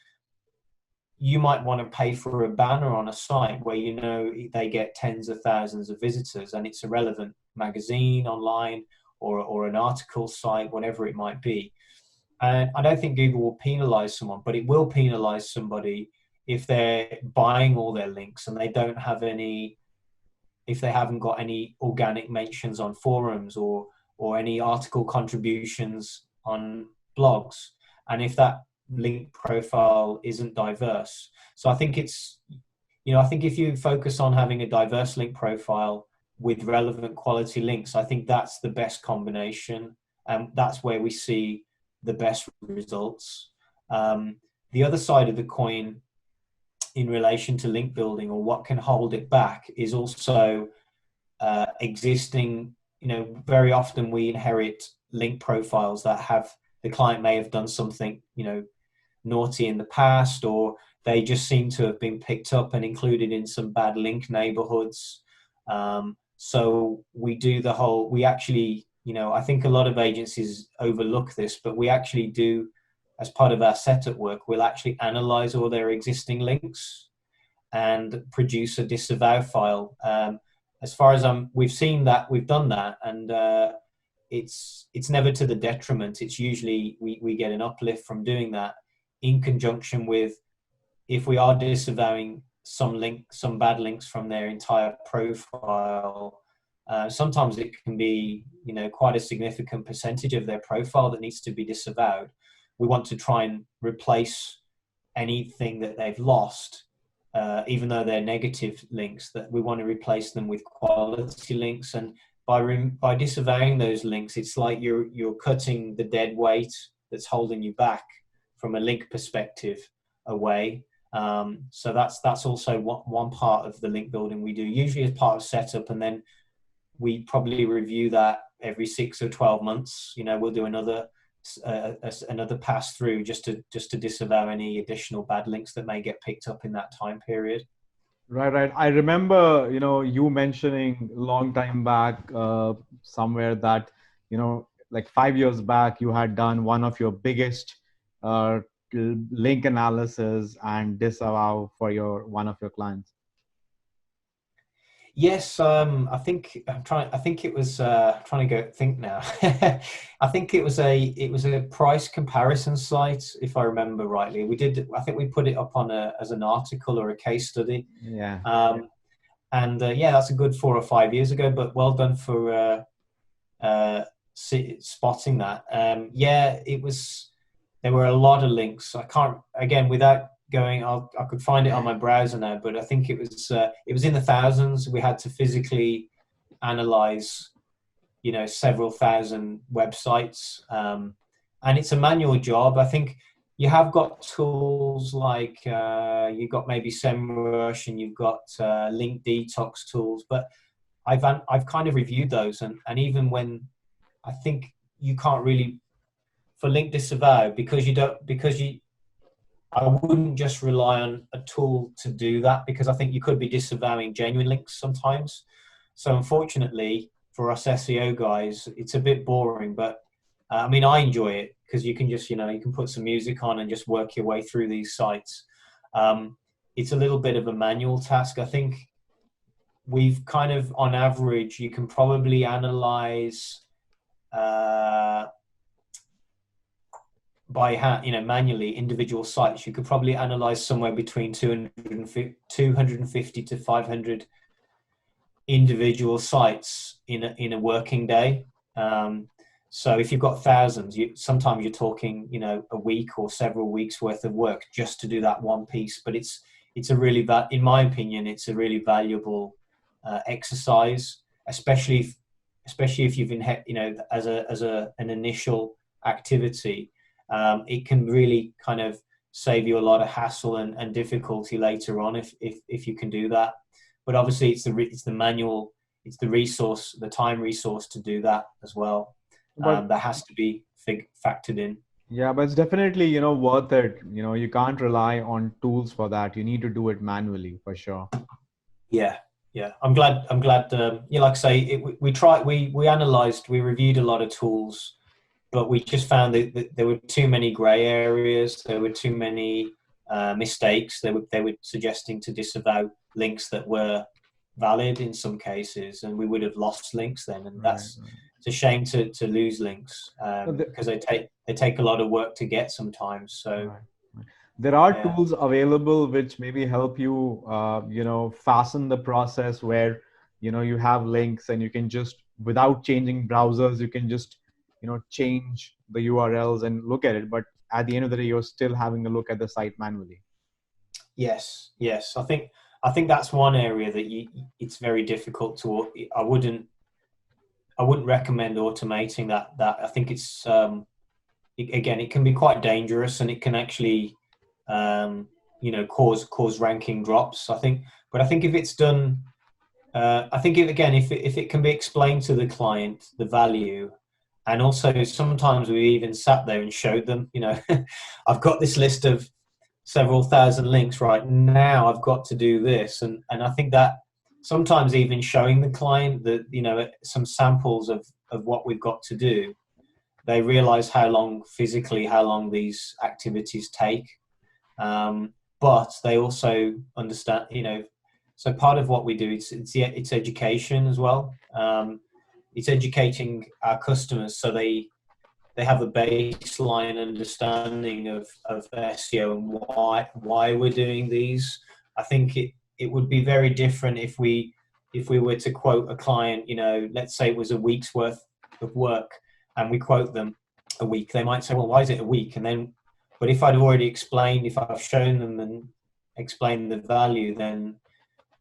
you might want to pay for a banner on a site where, you know, they get tens of thousands of visitors, and it's a relevant magazine online or an article site, whatever it might be. And I don't think Google will penalize someone, but it will penalize somebody if they're buying all their links and they don't have any, if they haven't got any organic mentions on forums or any article contributions on blogs, and if that link profile isn't diverse. So I think it's, you know, I think if you focus on having a diverse link profile with relevant quality links, I think that's the best combination, and that's where we see the best results. The other side of the coin in relation to link building, or what can hold it back, is also existing, you know, very often we inherit link profiles that have, the client may have done something, you know, naughty in the past, or they just seem to have been picked up and included in some bad link neighborhoods. So we actually, you know, I think a lot of agencies overlook this, but we actually do, as part of our setup work, we'll actually analyze all their existing links and produce a disavow file. As far as we've seen that, we've done that, and it's never to the detriment. It's usually we get an uplift from doing that, in conjunction with, if we are disavowing some bad links from their entire profile. Sometimes it can be, you know, quite a significant percentage of their profile that needs to be disavowed. We want to try and replace anything that they've lost, even though they're negative links, that we want to replace them with quality links. And by disavowing those links, it's like you're cutting the dead weight that's holding you back from a link perspective away. So that's also one part of the link building we do, usually as part of setup, and then we probably review that every 6 or 12 months. You know, we'll do another pass through just to disavow any additional bad links that may get picked up in that time period. Right. I remember, you know, you mentioning a long time back somewhere that, you know, like 5 years back, you had done one of your biggest link analysis and disavow for one of your clients. Yes, I think I'm trying. I think it was trying to think now. I think it was a price comparison site, if I remember rightly. We did. I think we put it up on as an article or a case study. Yeah. And yeah, that's a good 4 or 5 years ago. But well done for spotting that. Yeah, it was. There were a lot of links. I can't again without going. I could find it on my browser now, but I think it was in the thousands. We had to physically analyze, several thousand websites, and it's a manual job. I think you have got tools like you've got maybe SEMrush and you've got link detox tools, but I've kind of reviewed those, and even when I think you can't really for link disavow because I wouldn't just rely on a tool to do that, because I think you could be disavowing genuine links sometimes. So unfortunately for us SEO guys, it's a bit boring, but I mean, I enjoy it because you can just, you can put some music on and just work your way through these sites. It's a little bit of a manual task. I think we've kind of, on average, you can probably analyze by hand, manually individual sites. You could probably analyze somewhere between 250 to 500 individual sites in a working day. So if you've got thousands, sometimes you're talking, a week or several weeks worth of work just to do that one piece. But it's a really, in my opinion, it's a really valuable exercise, especially if you've been, as an initial activity. It can really kind of save you a lot of hassle and difficulty later on if you can do that. But obviously, it's the manual, it's the resource, the time resource to do that as well. That has to be factored in. Yeah, but it's definitely worth it. You can't rely on tools for that. You need to do it manually for sure. Yeah. I'm glad. Like I say, we analyzed, we reviewed a lot of tools. But we just found that there were too many grey areas. There were too many mistakes. They were suggesting to disavow links that were valid in some cases, and we would have lost links then. And it's a shame to lose links because they take a lot of work to get sometimes. So there are tools available which maybe help you, fasten the process where you have links and you can just, without changing browsers, you can just change the URLs and look at it, but at the end of the day, you're still having to look at the site manually. Yes. I think that's one area that it's very difficult to. I wouldn't recommend automating that. I think it's again, it can be quite dangerous, and it can actually cause ranking drops. I think if it's done, if it can be explained to the client the value. And also sometimes we even sat there and showed them, I've got this list of several thousand links right now, I've got to do this. And I think that sometimes even showing the client that, some samples of what we've got to do, they realize how long these activities take. But they also understand, so part of what we do, it's education as well. It's educating our customers so they have a baseline understanding of SEO and why we're doing these. I think it would be very different if we were to quote a client, let's say it was a week's worth of work and we quote them a week. They might say, well, why is it a week? But if I'd already explained, if I've shown them and explained the value, then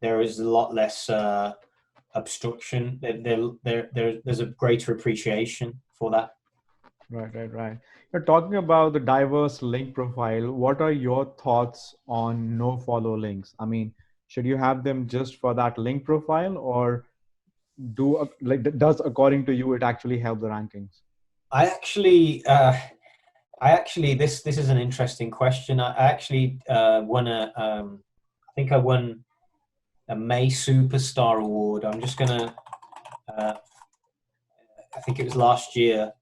there is a lot less obstruction. There's a greater appreciation for that. Right. You're talking about the diverse link profile. What are your thoughts on no follow links? I mean, should you have them just for that link profile, or does according to you it actually help the rankings? I actually this is an interesting question. I actually won I won a May Superstar Award. I'm just gonna, I think it was last year,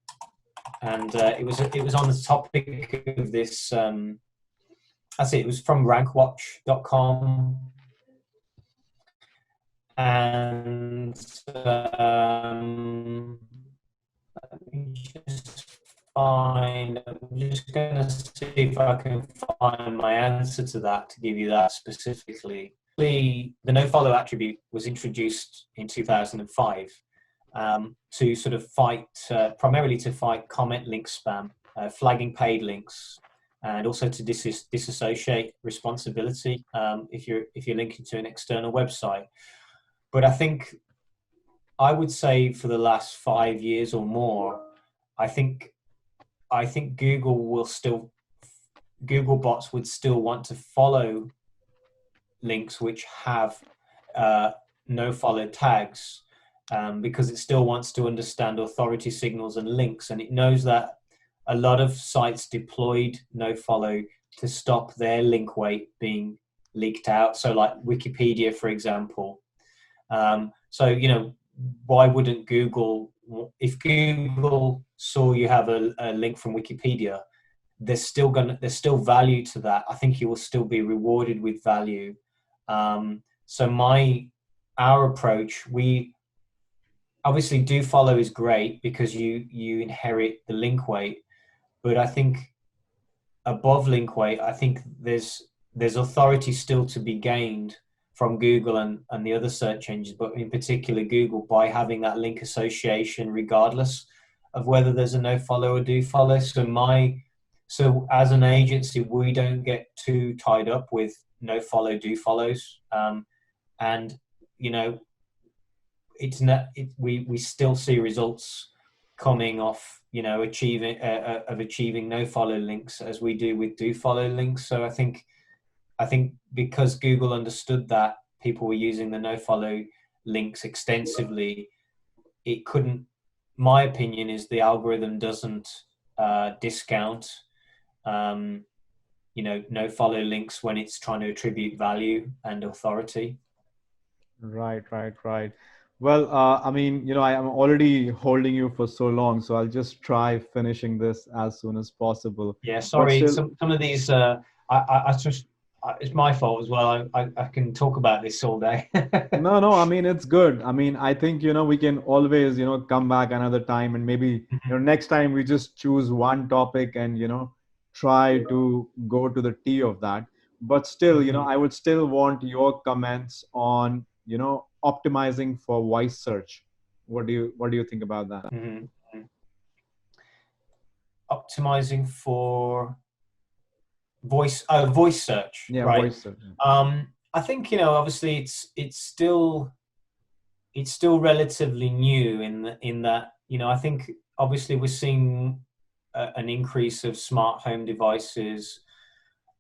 and it was on the topic of this. It was from rankwatch.com, And let me just I'm just going to see if I can find my answer to that, to give you that specifically. The nofollow attribute was introduced in 2005 to sort of fight, primarily to fight comment link spam, flagging paid links, and also to disassociate responsibility if you're linking to an external website. But I would say for the last 5 years or more, I think Google bots would still want to follow links which have no follow tags, because it still wants to understand authority signals and links, and it knows that a lot of sites deployed no follow to stop their link weight being leaked out. So like Wikipedia, for example. So, you know, why wouldn't Google, if Google saw you have a link from Wikipedia, there's still value to that. I think you will still be rewarded with value. So our approach, we obviously do follow is great because you inherit the link weight, but I think above link weight, I think there's authority still to be gained from Google and the other search engines, but in particular Google, by having that link association regardless of whether there's a no follow or do follow. So as an agency, we don't get too tied up with no follow, do follows. And, you know, we still see results coming off, you know, achieving no follow links as we do with do follow links. So I think because Google understood that people were using the no follow links extensively, it couldn't, my opinion is the algorithm doesn't discount you know, no follow links when it's trying to attribute value and authority. Right. Well, I mean, you know, I am already holding you for so long, so I'll just try finishing this as soon as possible. Yeah, sorry. Still, some of these, I just, it's my fault as well. I can talk about this all day. no, I mean, it's good. I mean, I think, you know, we can always, you know, come back another time, and maybe, you know, next time we just choose one topic and, you know, try to go to the T of that. But still, you know, I would still want your comments on, you know, optimizing for voice search. What do you think about that? Optimizing for voice search. Yeah, right? voice search. I think, you know, obviously it's still relatively new in that, you know, I think obviously we're seeing an increase of smart home devices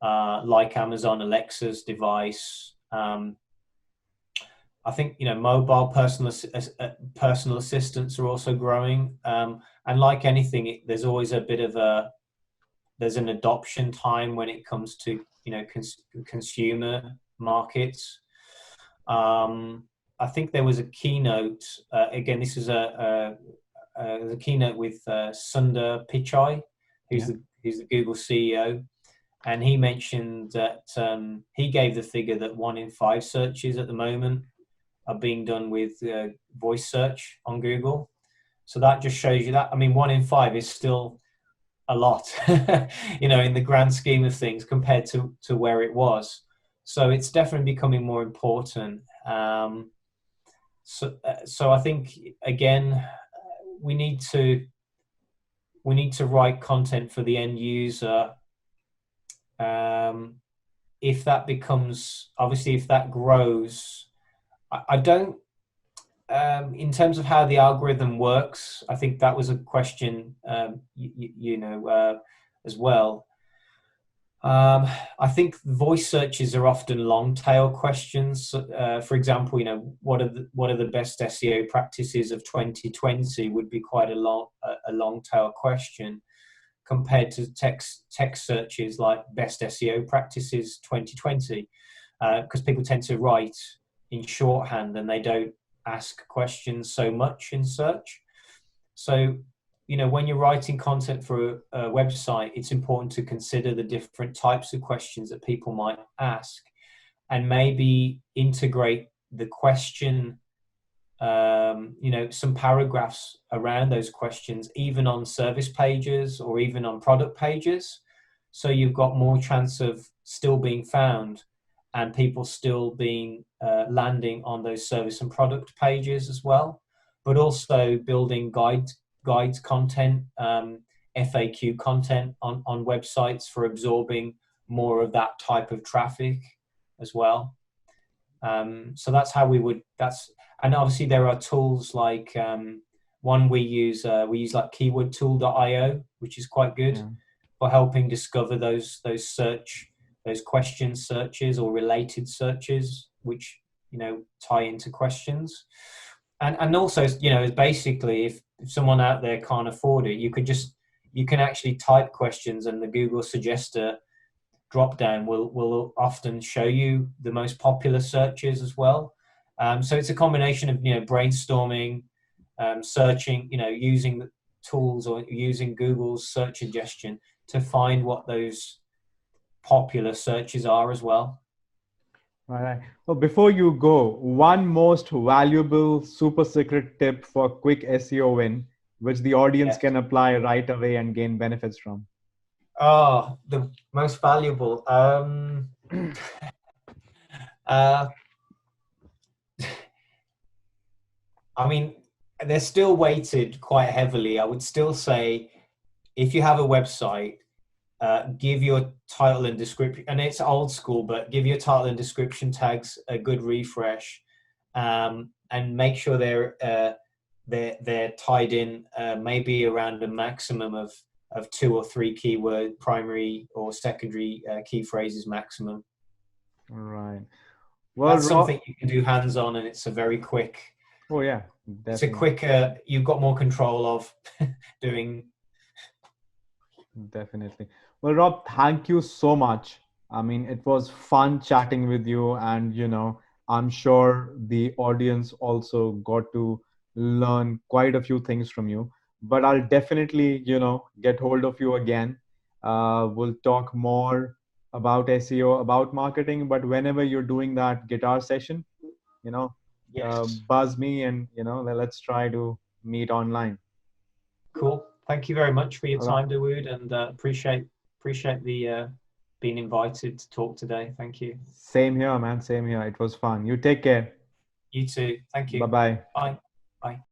like Amazon Alexa's device. I think, you know, mobile personal assistants are also growing, and like anything, there's always a bit of there's an adoption time when it comes to, you know, consumer markets. I think there was a keynote. Again, this is a keynote with Sundar Pichai, who's the Google CEO, and he mentioned that he gave the figure that 1 in 5 searches at the moment are being done with voice search on Google. So that just shows you that. I mean, 1 in 5 is still a lot, you know, in the grand scheme of things compared to where it was. So it's definitely becoming more important. So I think, again, we need to write content for the end user. If that becomes, obviously, if that grows, I don't, in terms of how the algorithm works, I think that was a question, you know, as well. I think voice searches are often long tail questions. For example, you know, what are the best SEO practices of 2020 would be quite a long tail question compared to text searches like best SEO practices 2020, because people tend to write in shorthand and they don't ask questions so much in search. So, you know, when you're writing content for a website, it's important to consider the different types of questions that people might ask, and maybe integrate the question, some paragraphs around those questions, even on service pages or even on product pages. So you've got more chance of still being found and people still being landing on those service and product pages as well, but also building guides content, FAQ content on websites for absorbing more of that type of traffic as well. So that's how and obviously there are tools like one we use like keywordtool.io, which is quite good for helping discover those question searches or related searches, which, tie into questions. And also, basically if someone out there can't afford it, you can actually type questions, and the Google Suggester drop down will often show you the most popular searches as well. So it's a combination of brainstorming, searching, using the tools or using Google's search suggestion to find what those popular searches are as well. All right. Well, before you go, one most valuable super secret tip for quick SEO win, which the audience can apply right away and gain benefits from. Oh, the most valuable. I mean, they're still weighted quite heavily. I would still say, if you have a website, give your title and description, and it's old school, but give your title and description tags a good refresh, and make sure they're tied in, maybe around a maximum of 2 or 3 keyword primary or secondary key phrases maximum. All right. Well, that's something you can do hands-on, and it's a very quick. Oh yeah, definitely. It's a quicker. You've got more control of doing. Definitely. Well, Rob, thank you so much. I mean, it was fun chatting with you, and I'm sure the audience also got to learn quite a few things from you. But I'll definitely, get hold of you again. We'll talk more about SEO, about marketing. But whenever you're doing that guitar session, buzz me, and let's try to meet online. Cool. Thank you very much for your time, Dawood, and appreciate the being invited to talk today. Thank you. Same here, man. Same here. It was fun. You take care. You too. Thank you. Bye-bye. Bye. Bye.